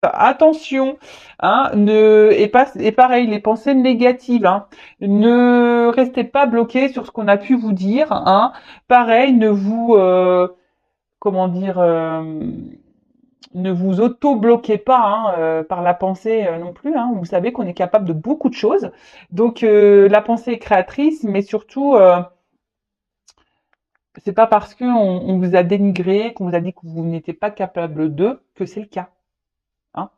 Attention, hein, et pareil, les pensées négatives, hein, ne restez pas bloqué sur ce qu'on a pu vous dire, hein. Pareil, comment dire, ne vous auto-bloquez pas, hein, par la pensée non plus, hein. Vous savez qu'on est capable de beaucoup de choses. Donc la pensée est créatrice, mais surtout, c'est pas parce on vous a dénigré, qu'on vous a dit que vous n'étiez pas capable de, que c'est le cas, hein.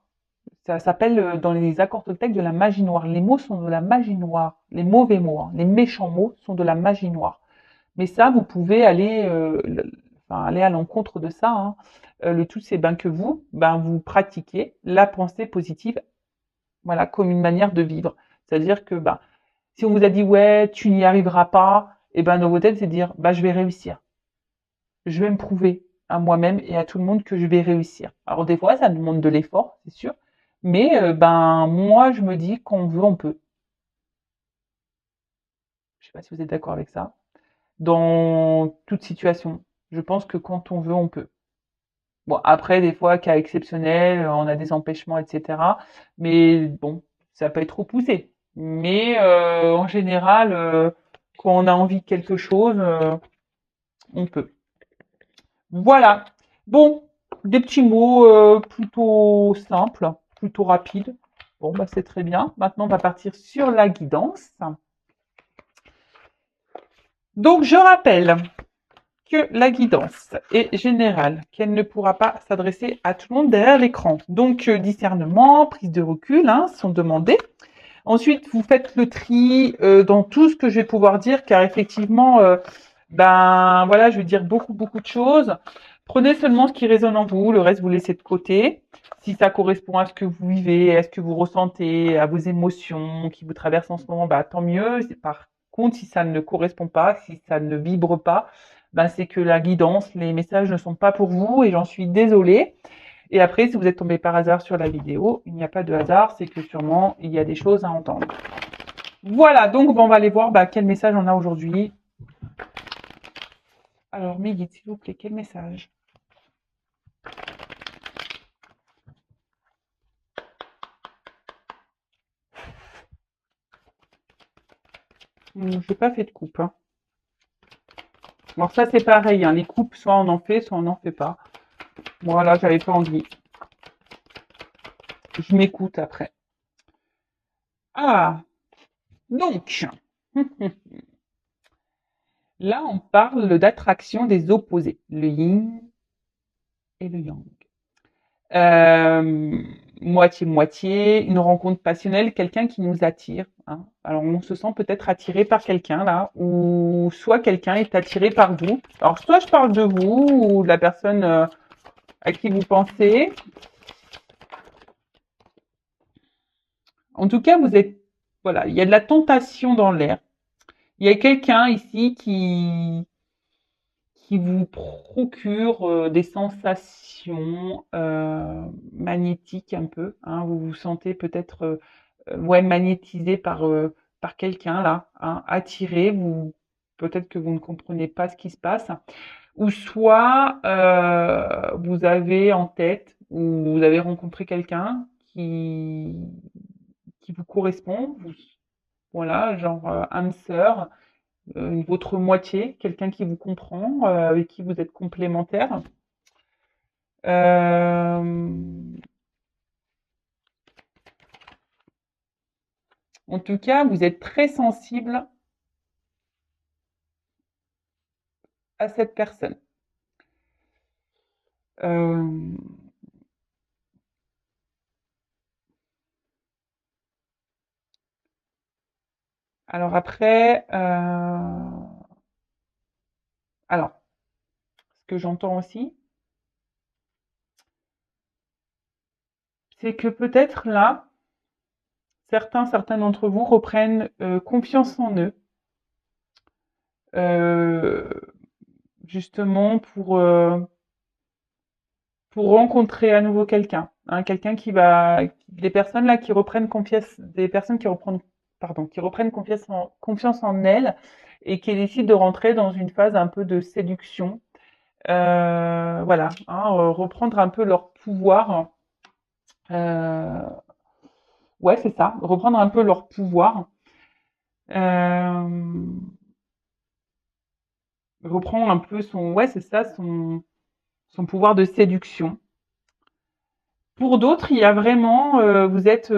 Ça s'appelle dans les accords Toltec de la magie noire. Les mots sont de la magie noire. Les mauvais mots, hein, les méchants mots sont de la magie noire. Mais ça, vous pouvez aller à l'encontre de ça, hein. Le tout, c'est ben, que vous, ben, vous pratiquez la pensée positive, voilà, comme une manière de vivre. C'est-à-dire que ben, si on vous a dit ouais, tu n'y arriveras pas, et ben dans vos têtes, c'est dire bah je vais réussir. Je vais me prouver à moi-même et à tout le monde que je vais réussir. Alors des fois, ça demande de l'effort, c'est sûr, mais ben moi, je me dis qu'on veut, on peut. Je sais pas si vous êtes d'accord avec ça. Dans toute situation, je pense que quand on veut, on peut. Bon, après, des fois, cas exceptionnels, on a des empêchements, etc. Mais bon, ça peut être trop poussé. Mais en général, quand on a envie de quelque chose, on peut. Voilà. Bon, des petits mots plutôt simples, plutôt rapides. Bon, bah, c'est très bien. Maintenant, on va partir sur la guidance. Donc, je rappelle que la guidance est générale, qu'elle ne pourra pas s'adresser à tout le monde derrière l'écran. Donc, discernement, prise de recul, hein, sont demandés. Ensuite, vous faites le tri dans tout ce que je vais pouvoir dire, car effectivement, ben voilà, je vais dire beaucoup de choses. Prenez seulement ce qui résonne en vous, le reste vous laissez de côté. Si ça correspond à ce que vous vivez, à ce que vous ressentez, à vos émotions qui vous traversent en ce moment, bah tant mieux. Par contre, si ça ne correspond pas, si ça ne vibre pas, ben c'est que la guidance, les messages ne sont pas pour vous et j'en suis désolée. Et après, si vous êtes tombé par hasard sur la vidéo, il n'y a pas de hasard, c'est que sûrement il y a des choses à entendre. Voilà, donc bon, on va aller voir bah, quel message on a aujourd'hui. Alors, mes guides, s'il vous plaît, quel message? Je n'ai pas fait de coupe, hein. Alors ça, c'est pareil, hein, les coupes, soit on en fait, soit on n'en fait pas. Voilà, j'avais pas envie. Je m'écoute après. Ah, donc, là, on parle d'attraction des opposés, le yin et le yang. Euh, Moitié-moitié, une rencontre passionnelle, quelqu'un qui nous attire, hein. Alors, on se sent peut-être attiré par quelqu'un là, ou soit quelqu'un est attiré par vous. Alors, soit je parle de vous ou de la personne à qui vous pensez. En tout cas, voilà, il y a de la tentation dans l'air. Il y a quelqu'un ici qui vous procure des sensations magnétiques un peu, hein. Vous vous sentez peut-être ouais, magnétisé par quelqu'un là, hein, attiré, peut-être que vous ne comprenez pas ce qui se passe, ou soit vous avez en tête ou vous avez rencontré quelqu'un qui vous correspond, voilà, genre âme sœur, votre moitié, quelqu'un qui vous comprend, avec qui vous êtes complémentaires. Euh, En tout cas, vous êtes très sensible à cette personne. Euh, alors après, alors, ce que j'entends aussi, c'est que peut-être là, certains d'entre vous reprennent confiance en eux, euh, justement pour rencontrer à nouveau quelqu'un, hein, quelqu'un des personnes là qui reprennent confiance, des personnes qui reprennent, pardon, qui reprennent confiance en elles et qui décident de rentrer dans une phase un peu de séduction. Voilà, hein, reprendre un peu leur pouvoir Euh, ouais, c'est ça, reprendre un peu leur pouvoir, euh, reprendre un peu son, ouais, c'est ça, son pouvoir de séduction. Pour d'autres, il y a vraiment, vous êtes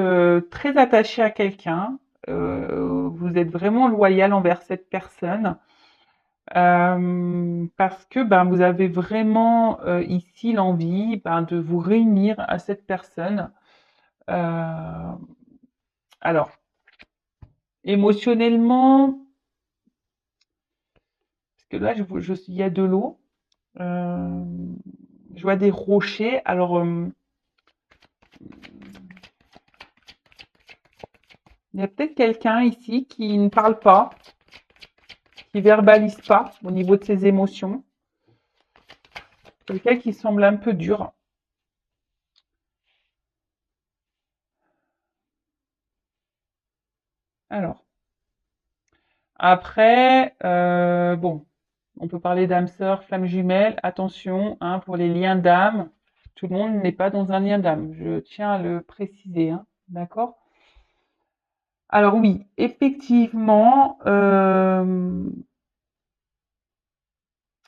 très attaché à quelqu'un, vous êtes vraiment loyal envers cette personne, parce que ben, vous avez vraiment ici l'envie ben, de vous réunir à cette personne. Euh, alors, émotionnellement, parce que là, il y a de l'eau, euh, je vois des rochers. Alors, il y a peut-être quelqu'un ici qui ne parle pas, qui verbalise pas au niveau de ses émotions. Quelqu'un qui semble un peu dur. Alors, après, bon, on peut parler d'âme sœur, flamme jumelle. Attention, hein, pour les liens d'âme, tout le monde n'est pas dans un lien d'âme. Je tiens à le préciser, hein, d'accord? Alors oui, effectivement,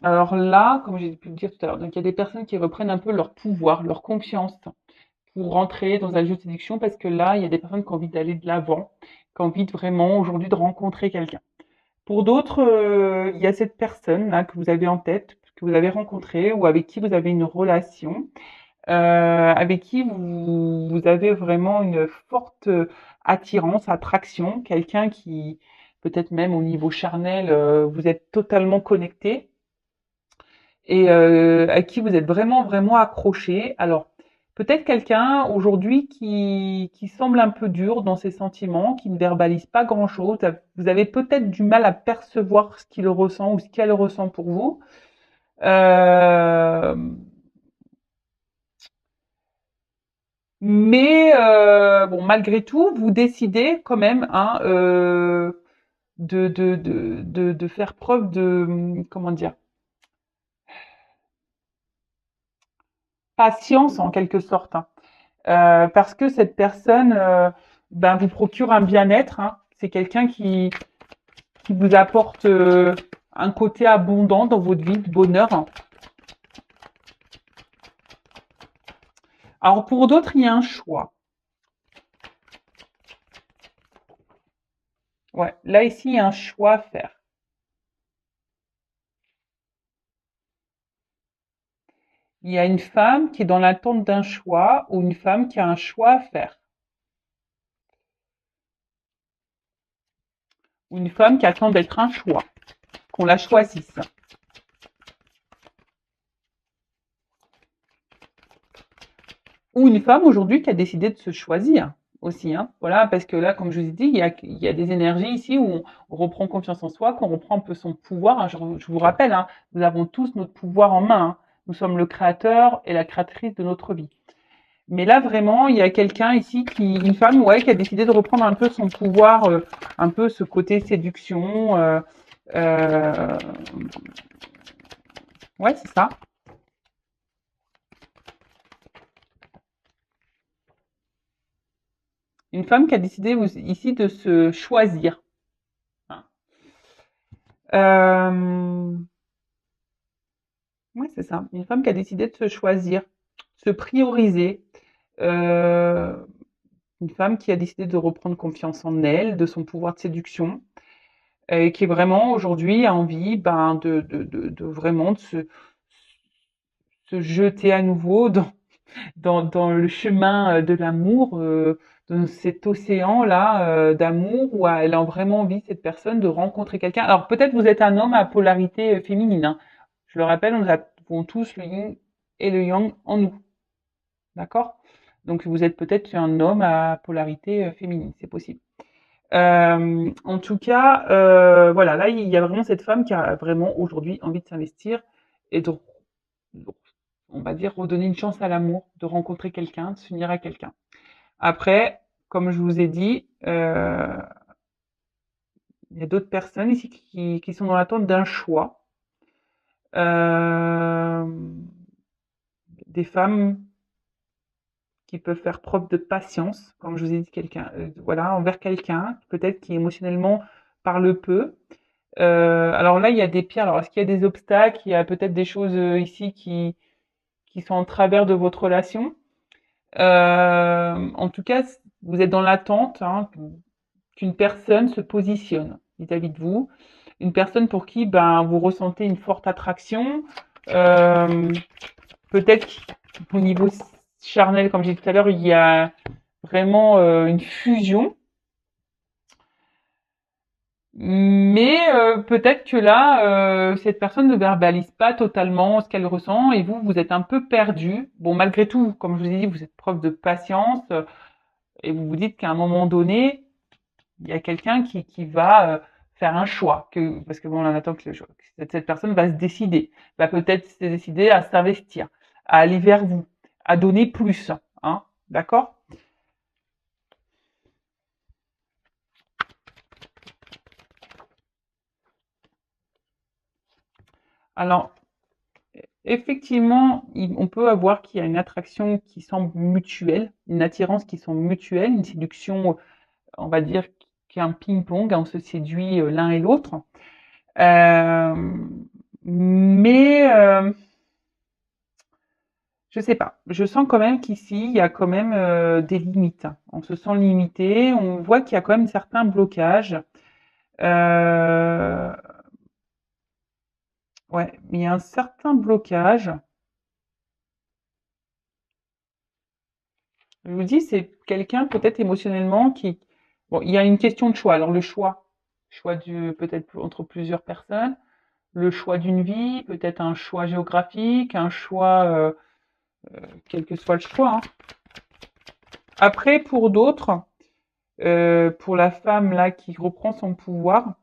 alors là, comme j'ai pu le dire tout à l'heure, donc il y a des personnes qui reprennent un peu leur pouvoir, leur confiance pour rentrer dans un jeu de séduction parce que là, il y a des personnes qui ont envie d'aller de l'avant, qui ont envie de vraiment aujourd'hui de rencontrer quelqu'un. Pour d'autres, il y a cette personne là que vous avez en tête, que vous avez rencontrée ou avec qui vous avez une relation, avec qui vous avez vraiment une forte attirance, attraction, quelqu'un qui peut-être même au niveau charnel, vous êtes totalement connecté et à qui vous êtes vraiment, vraiment accroché. Alors, peut-être quelqu'un aujourd'hui qui semble un peu dur dans ses sentiments, qui ne verbalise pas grand-chose. Vous avez peut-être du mal à percevoir ce qu'il ressent ou ce qu'elle ressent pour vous. Euh, mais bon, malgré tout, vous décidez quand même hein, de faire preuve de, comment dire, patience en quelque sorte. Hein. Parce que cette personne ben, vous procure un bien-être. Hein. C'est quelqu'un qui vous apporte un côté abondant dans votre vie, de bonheur. Hein. Alors pour d'autres, il y a un choix. Ouais, là ici, il y a un choix à faire. Il y a une femme qui est dans l'attente d'un choix ou une femme qui a un choix à faire. Ou une femme qui attend d'être un choix, qu'on la choisisse. Ou une femme aujourd'hui qui a décidé de se choisir aussi. Hein. Voilà, parce que là, comme je vous ai dit, il y a des énergies ici où on reprend confiance en soi, qu'on reprend un peu son pouvoir. Hein. Je vous rappelle, hein, nous avons tous notre pouvoir en main. Hein. Nous sommes le créateur et la créatrice de notre vie. Mais là, vraiment, il y a quelqu'un ici une femme, ouais, qui a décidé de reprendre un peu son pouvoir, un peu ce côté séduction. Euh, ouais, c'est ça. Une femme qui a décidé ici de se choisir. Hein. Euh, ouais, c'est ça. Une femme qui a décidé de se choisir, se prioriser. Euh, une femme qui a décidé de reprendre confiance en elle, de son pouvoir de séduction, et qui est vraiment aujourd'hui a envie ben, de vraiment se jeter à nouveau dans le chemin de l'amour, dans cet océan-là d'amour où elle a vraiment envie, cette personne, de rencontrer quelqu'un. Alors peut-être vous êtes un homme à polarité féminine. Hein. Je le rappelle, nous avons tous le yin et le yang en nous. D'accord? Donc vous êtes peut-être un homme à polarité féminine, c'est possible. En tout cas, voilà, là il y a vraiment cette femme qui a vraiment aujourd'hui envie de s'investir et on va dire, redonner une chance à l'amour, de rencontrer quelqu'un, de s'unir à quelqu'un. Après, comme je vous ai dit, il y a d'autres personnes ici qui sont dans l'attente d'un choix. Euh, des femmes qui peuvent faire preuve de patience, comme je vous ai dit, quelqu'un, voilà, envers quelqu'un, peut-être qui émotionnellement parle peu. Alors là, il y a des pierres. Alors, est-ce qu'il y a des obstacles? Il y a peut-être des choses ici qui sont en travers de votre relation. En tout cas, vous êtes dans l'attente hein, qu'une personne se positionne vis-à-vis de vous. Une personne pour qui ben, vous ressentez une forte attraction. Euh, Peut-être qu'au niveau charnel, comme j'ai dit tout à l'heure, il y a vraiment une fusion. Mais peut-être que là, cette personne ne verbalise pas totalement ce qu'elle ressent et vous, vous êtes un peu perdu. Bon, malgré tout, comme je vous ai dit, vous êtes preuve de patience et vous vous dites qu'à un moment donné, il y a quelqu'un qui va faire un choix, parce que bon, on attend que cette personne va se décider, va peut-être se décider à s'investir, à aller vers vous, à donner plus, hein, d'accord? Alors, effectivement, on peut avoir qu'il y a une attraction qui semble mutuelle, une attirance qui semble mutuelle, une séduction, on va dire, qui est un ping-pong, hein, on se séduit l'un et l'autre. Euh, mais je sais pas. Je sens quand même qu'ici, il y a quand même des limites. On se sent limité. On voit qu'il y a quand même certains blocages. Euh, ouais, mais il y a un certain blocage. Je vous dis, c'est quelqu'un peut-être émotionnellement qui. Bon, il y a une question de choix. Alors le choix peut-être entre plusieurs personnes, le choix d'une vie, peut-être un choix géographique, un choix, quel que soit le choix. Hein. Après, pour d'autres, pour la femme là qui reprend son pouvoir,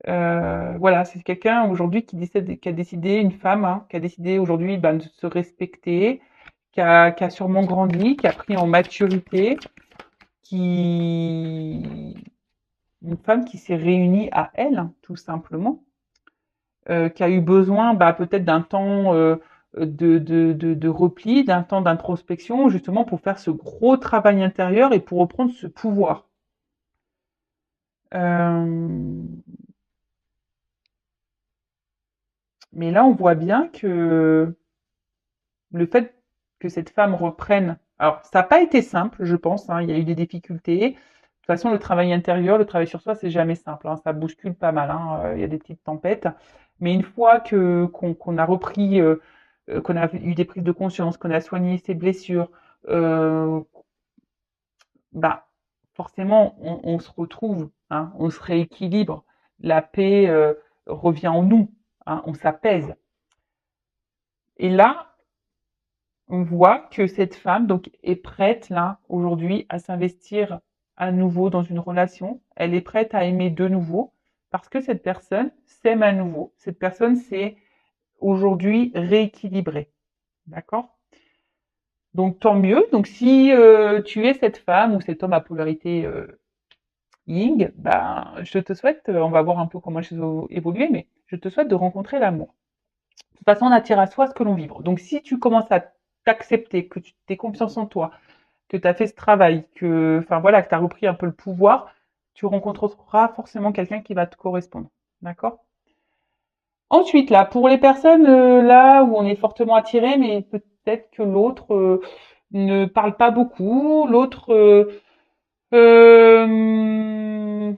voilà, c'est quelqu'un aujourd'hui qui a décidé, une femme, hein, qui a décidé aujourd'hui ben, de se respecter, qui a sûrement grandi, qui a pris en maturité, qui une femme qui s'est réunie à elle, hein, tout simplement, qui a eu besoin bah, peut-être d'un temps de repli, d'un temps d'introspection, justement pour faire ce gros travail intérieur et pour reprendre ce pouvoir. Euh, mais là, on voit bien que le fait que cette femme reprenne, alors ça n'a pas été simple, je pense, hein, il y a eu des difficultés. De toute façon, le travail intérieur, le travail sur soi, c'est jamais simple, hein, ça bouscule pas mal, hein, il y a des petites tempêtes. Mais une fois qu'on a repris, qu'on a eu des prises de conscience, qu'on a soigné ses blessures, euh, bah forcément, on se retrouve, hein, on se rééquilibre, la paix revient en nous, hein, on s'apaise. Et là, on voit que cette femme donc est prête là aujourd'hui à s'investir à nouveau dans une relation. Elle est prête à aimer de nouveau parce que cette personne s'aime à nouveau. Cette personne s'est aujourd'hui rééquilibrée. D'accord? Donc tant mieux. Donc si tu es cette femme ou cet homme à polarité Ying, ben je te souhaite, on va voir un peu comment les choses vont évoluer, mais je te souhaite de rencontrer l'amour. De toute façon, on attire à soi ce que l'on vibre. Donc si tu commences à t'accepter, que tu aies confiance en toi, que tu as fait ce travail, que, enfin voilà, que tu as repris un peu le pouvoir, tu rencontreras forcément quelqu'un qui va te correspondre. D'accord? Ensuite, là, pour les personnes là où on est fortement attiré, mais peut-être que l'autre ne parle pas beaucoup, l'autre euh,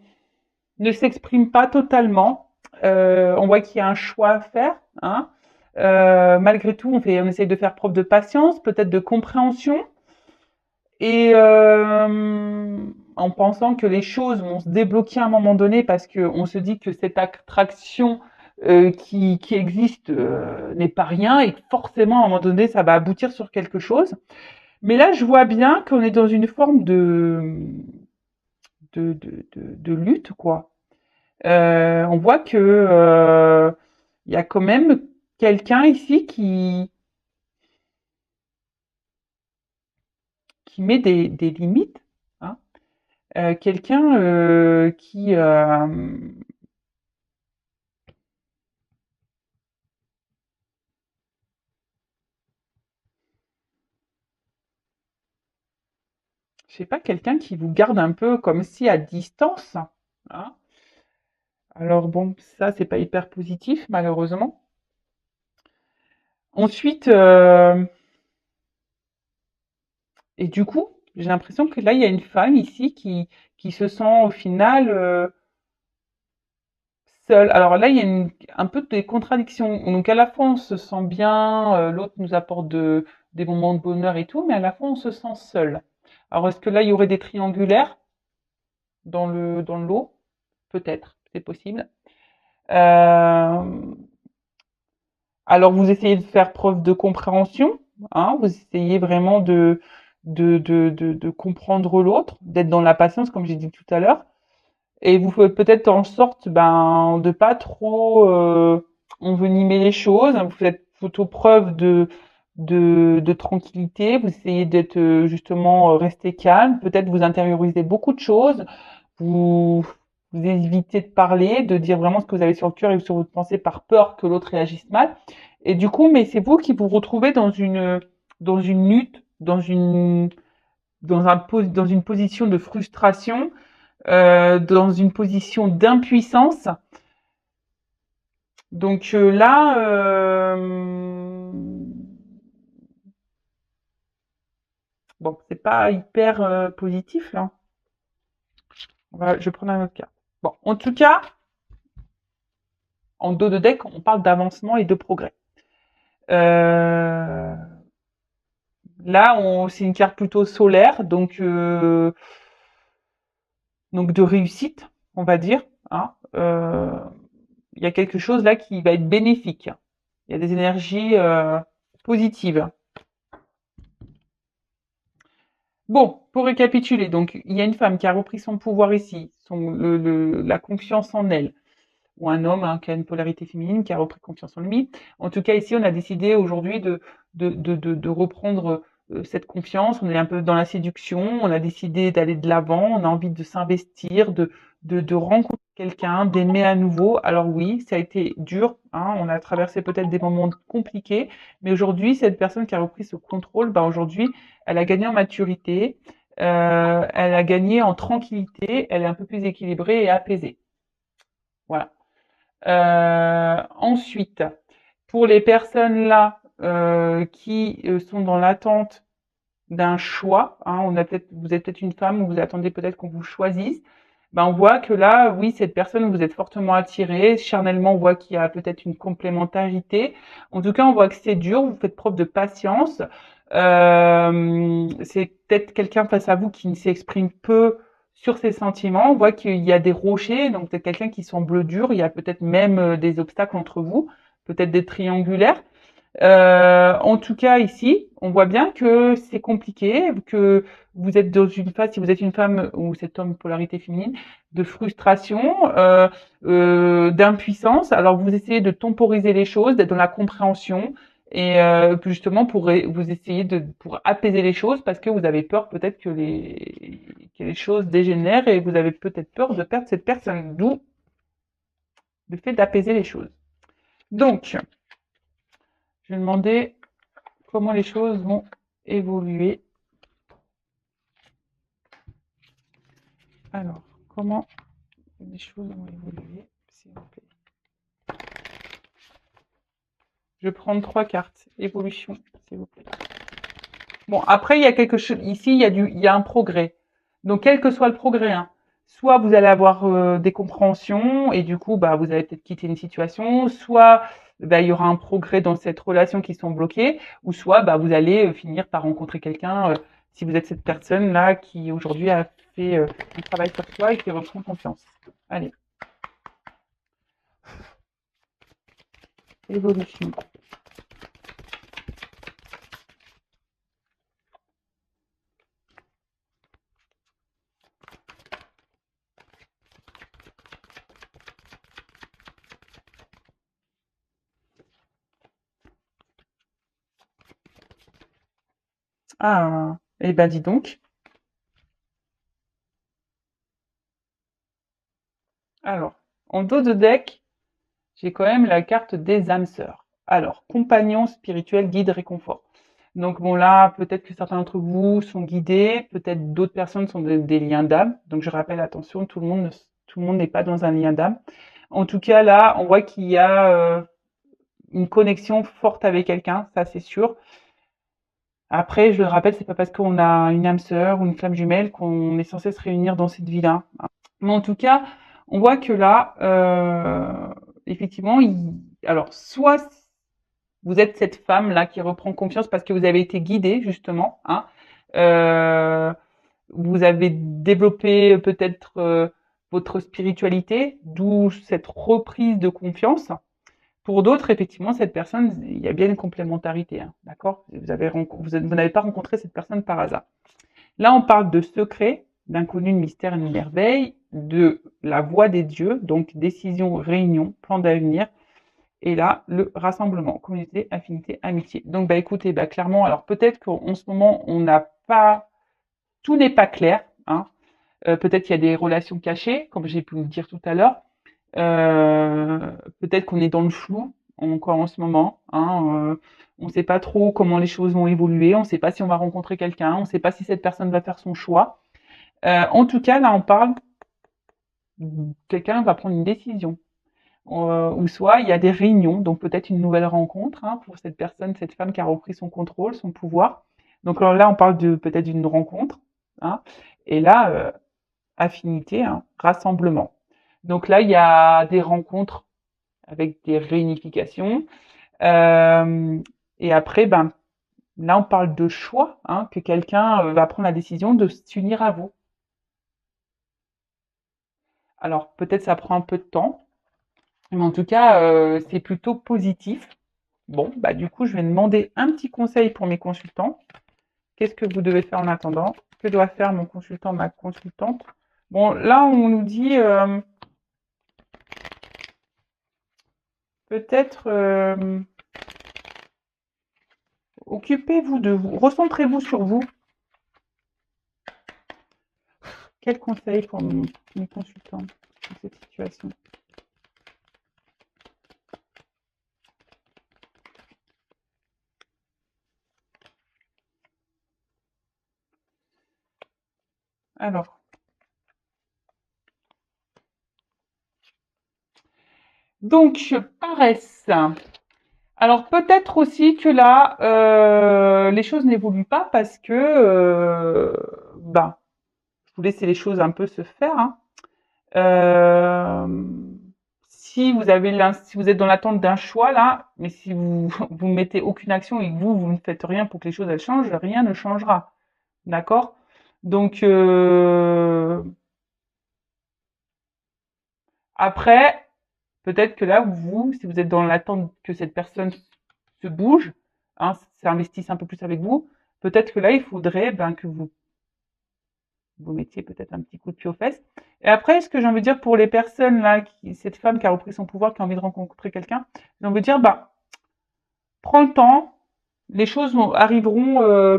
ne s'exprime pas totalement. On voit qu'il y a un choix à faire. Hein. Malgré tout, on essaye de faire preuve de patience, peut-être de compréhension. Et en pensant que les choses vont se débloquer à un moment donné parce qu'on se dit que cette attraction qui existe n'est pas rien et que forcément à un moment donné ça va aboutir sur quelque chose. Mais là je vois bien qu'on est dans une forme de lutte quoi. On voit que il y a quand même quelqu'un ici qui met des limites. Hein. Quelqu'un qui je sais pas, quelqu'un qui vous garde un peu comme si à distance, hein. Alors bon, ça, c'est pas hyper positif, malheureusement. Ensuite, et du coup, j'ai l'impression que là, il y a une femme ici qui se sent au final seule. Alors là, il y a un peu des contradictions. Donc à la fois, on se sent bien, l'autre nous apporte des moments de bonheur et tout, mais à la fois, on se sent seul. Alors est-ce que là, il y aurait des triangulaires dans le lot? Peut-être, c'est possible. Euh, alors vous essayez de faire preuve de compréhension, hein, vous essayez vraiment de comprendre l'autre, d'être dans la patience, comme j'ai dit tout à l'heure. Et vous faites peut-être en sorte de pas trop envenimer les choses. Vous faites plutôt preuve de tranquillité. Vous essayez d'être justement rester calme. Peut-être vous intériorisez beaucoup de choses. Vous, vous évitez de parler, de dire vraiment ce que vous avez sur le cœur et sur votre pensée par peur que l'autre réagisse mal. Et du coup, mais c'est vous qui vous retrouvez dans une lutte, dans une position de frustration, dans une position d'impuissance. Donc là, bon, c'est pas hyper positif là. Je vais prendre un autre cas. Bon, en tout cas, en dos de deck, on parle d'avancement et de progrès. Euh, Là, c'est une carte plutôt solaire, donc de réussite, on va dire, hein. Il y a quelque chose là qui va être bénéfique. Il y a des énergies positives. Bon, pour récapituler, donc il y a une femme qui a repris son pouvoir ici, la confiance en elle, ou un homme qui a une polarité féminine qui a repris confiance en lui. En tout cas, ici, on a décidé aujourd'hui de reprendre cette confiance. On est un peu dans la séduction, on a décidé d'aller de l'avant, on a envie de s'investir, de rencontrer quelqu'un, d'aimer à nouveau. Alors oui, ça a été dur, hein, on a traversé peut-être des moments compliqués, mais aujourd'hui, cette personne qui a repris ce contrôle, aujourd'hui, elle a gagné en maturité, elle a gagné en tranquillité, elle est un peu plus équilibrée et apaisée. Voilà. Ensuite, pour les personnes là qui sont dans l'attente d'un choix, hein, vous êtes peut-être une femme ou vous attendez peut-être qu'on vous choisisse, on voit que là, oui, cette personne, vous êtes fortement attiré. Charnellement, on voit qu'il y a peut-être une complémentarité. En tout cas, on voit que c'est dur, vous faites preuve de patience. C'est peut-être quelqu'un face à vous qui ne s'exprime peu sur ses sentiments. On voit qu'il y a des rochers, donc c'est quelqu'un qui semble dur. Il y a peut-être même des obstacles entre vous, peut-être des triangulaires. En tout cas, ici, on voit bien que c'est compliqué, que vous êtes dans une phase, si vous êtes une femme ou cet homme polarité féminine, de frustration, d'impuissance. Alors, vous essayez de temporiser les choses, d'être dans la compréhension et justement vous essayez pour apaiser les choses parce que vous avez peur peut-être que les choses dégénèrent et vous avez peut-être peur de perdre cette personne, d'où le fait d'apaiser les choses. Donc, je vais demander comment les choses vont évoluer. Alors, comment les choses vont évoluer, s'il vous plaît. Je vais prendre 3 cartes. Évolution, s'il vous plaît. Bon, après, il y a quelque chose. Ici, il y a un progrès. Donc, quel que soit le progrès, hein, soit vous allez avoir des compréhensions et du coup, vous allez peut-être quitter une situation, soit il y aura un progrès dans cette relation qui sont bloquées, ou soit vous allez finir par rencontrer quelqu'un si vous êtes cette personne-là qui aujourd'hui a fait un travail sur soi et qui reprend confiance. Allez. Évolution. Ah, eh ben dis donc. Alors, en dos de deck, j'ai quand même la carte des âmes sœurs. Alors, compagnon spirituel, guide, réconfort. Donc bon là, peut-être que certains d'entre vous sont guidés, peut-être d'autres personnes sont des liens d'âme. Donc je rappelle, attention, tout le monde n'est pas dans un lien d'âme. En tout cas, là, on voit qu'il y a une connexion forte avec quelqu'un, ça c'est sûr. Après, je le rappelle, c'est pas parce qu'on a une âme sœur ou une flamme jumelle qu'on est censé se réunir dans cette vie-là. Mais en tout cas, on voit que là, effectivement, alors soit vous êtes cette femme-là qui reprend confiance parce que vous avez été guidée, justement, hein. Euh, Vous avez développé peut-être votre spiritualité, d'où cette reprise de confiance. Pour d'autres, effectivement, cette personne, il y a bien une complémentarité, hein, d'accord? Vous n'avez pas rencontré cette personne par hasard. Là, on parle de secret, d'inconnu, de mystère et de merveille, de la voie des dieux, donc décision, réunion, plan d'avenir, et là, le rassemblement, communauté, affinité, amitié. Donc, bah écoutez, bah clairement, alors peut-être qu'en ce moment, on n'a pas, tout n'est pas clair, hein. Peut-être qu'il y a des relations cachées, comme j'ai pu vous le dire tout à l'heure. Peut-être qu'on est dans le flou encore en ce moment, hein. On ne sait pas trop comment les choses vont évoluer. On ne sait pas si on va rencontrer quelqu'un. On ne sait pas si cette personne va faire son choix. En tout cas, là, on parle, quelqu'un va prendre une décision. Ou soit il y a des réunions, donc peut-être une nouvelle rencontre, hein, pour cette personne, cette femme qui a repris son contrôle, son pouvoir. Donc alors là, on parle de peut-être d'une rencontre, hein, et là, affinité, hein, rassemblement. Donc là, il y a des rencontres avec des réunifications. Euh, et après, ben, là, on parle de choix, hein, que quelqu'un va prendre la décision de s'unir à vous. Alors peut-être ça prend un peu de temps, mais en tout cas, c'est plutôt positif. Bon, bah du coup, je vais demander un petit conseil pour mes consultants. Qu'est-ce que vous devez faire en attendant? Que doit faire mon consultant, ma consultante? Bon, là, on nous dit peut-être occupez-vous de vous, recentrez-vous sur vous. Quel conseil pour mes consultants dans cette situation? Alors, donc, paresse. Alors peut-être aussi que là, les choses n'évoluent pas parce que, ben, je vous laissez les choses un peu se faire, hein. Euh, si vous êtes dans l'attente d'un choix là, mais si vous vous mettez aucune action et que vous ne faites rien pour que les choses elles changent, rien ne changera, d'accord? Donc après, peut-être que là vous, si vous êtes dans l'attente que cette personne se bouge, hein, s'investisse un peu plus avec vous, peut-être que là il faudrait ben, que vous mettiez peut-être un petit coup de pied aux fesses. Et après, ce que j'ai envie de dire pour les personnes là, cette femme qui a repris son pouvoir, qui a envie de rencontrer quelqu'un, j'ai envie de dire, bah, prends le temps, les choses arriveront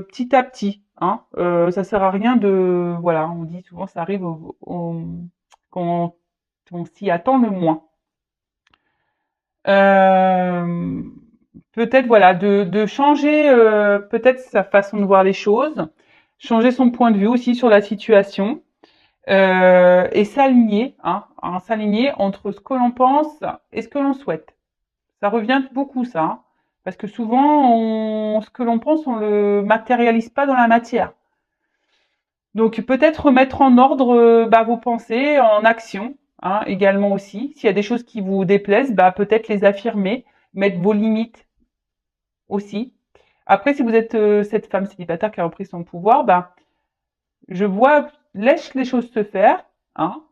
petit à petit. Hein. Ça sert à rien de, voilà, on dit souvent, ça arrive quand on s'y attend le moins. Euh, Peut-être voilà de changer peut-être sa façon de voir les choses, changer son point de vue aussi sur la situation. Et s'aligner, hein, s'aligner entre ce que l'on pense et ce que l'on souhaite. Ça revient beaucoup ça, hein, parce que souvent, ce que l'on pense, on le matérialise pas dans la matière. Donc peut-être remettre en ordre bah, vos pensées en action, hein, également aussi. S'il y a des choses qui vous déplaisent, bah, peut-être les affirmer, mettre vos limites aussi. Après, si vous êtes cette femme célibataire qui a repris son pouvoir, bah, je vois, laisse les choses se faire, hein,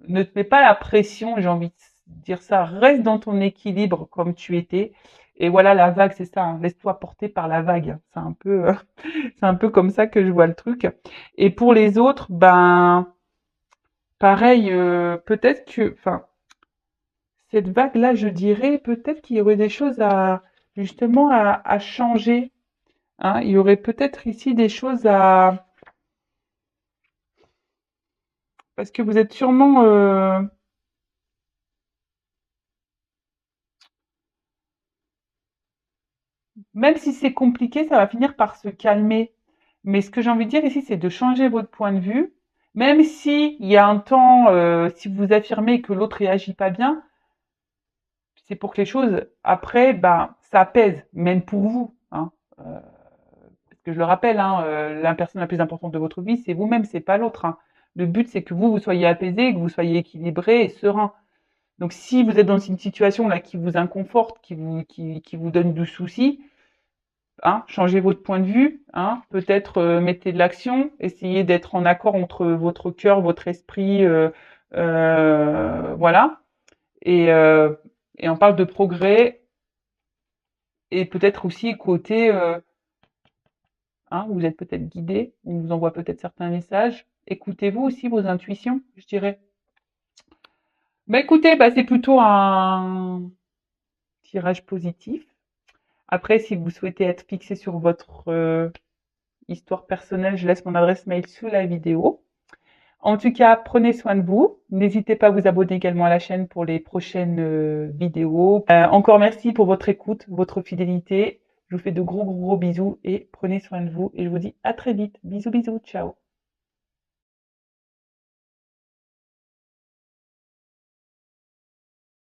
ne te mets pas la pression, j'ai envie de dire ça, reste dans ton équilibre comme tu étais. Et voilà, la vague, c'est ça, hein, laisse-toi porter par la vague. C'est un peu, c'est un peu comme ça que je vois le truc. Et pour les autres, ben, pareil, peut-être que, enfin, cette vague-là, je dirais, peut-être qu'il y aurait des choses à, justement, à changer. Hein. Il y aurait peut-être ici des choses à, parce que vous êtes sûrement, même si c'est compliqué, ça va finir par se calmer. Mais ce que j'ai envie de dire ici, c'est de changer votre point de vue. Même si il y a un temps, si vous affirmez que l'autre réagit pas bien, c'est pour que les choses, après, ben, ça apaise, même pour vous. Hein. Parce que je le rappelle, hein, la personne la plus importante de votre vie, c'est vous-même, c'est pas l'autre. Hein. Le but, c'est que vous soyez apaisé, que vous soyez équilibré et serein. Donc, si vous êtes dans une situation là qui vous inconforte, qui vous donne du souci, hein, changez votre point de vue, hein, peut-être mettez de l'action, essayez d'être en accord entre votre cœur, votre esprit, voilà. Et, euh, et on parle de progrès et peut-être aussi côté, hein, vous êtes peut-être guidé, on vous envoie peut-être certains messages. Écoutez-vous aussi vos intuitions, je dirais. Bah écoutez, bah, c'est plutôt un tirage positif. Après, si vous souhaitez être fixé sur votre histoire personnelle, je laisse mon adresse mail sous la vidéo. En tout cas, prenez soin de vous. N'hésitez pas à vous abonner également à la chaîne pour les prochaines vidéos. Encore merci pour votre écoute, votre fidélité. Je vous fais de gros bisous et prenez soin de vous. Et je vous dis à très vite. Bisous, bisous. Ciao.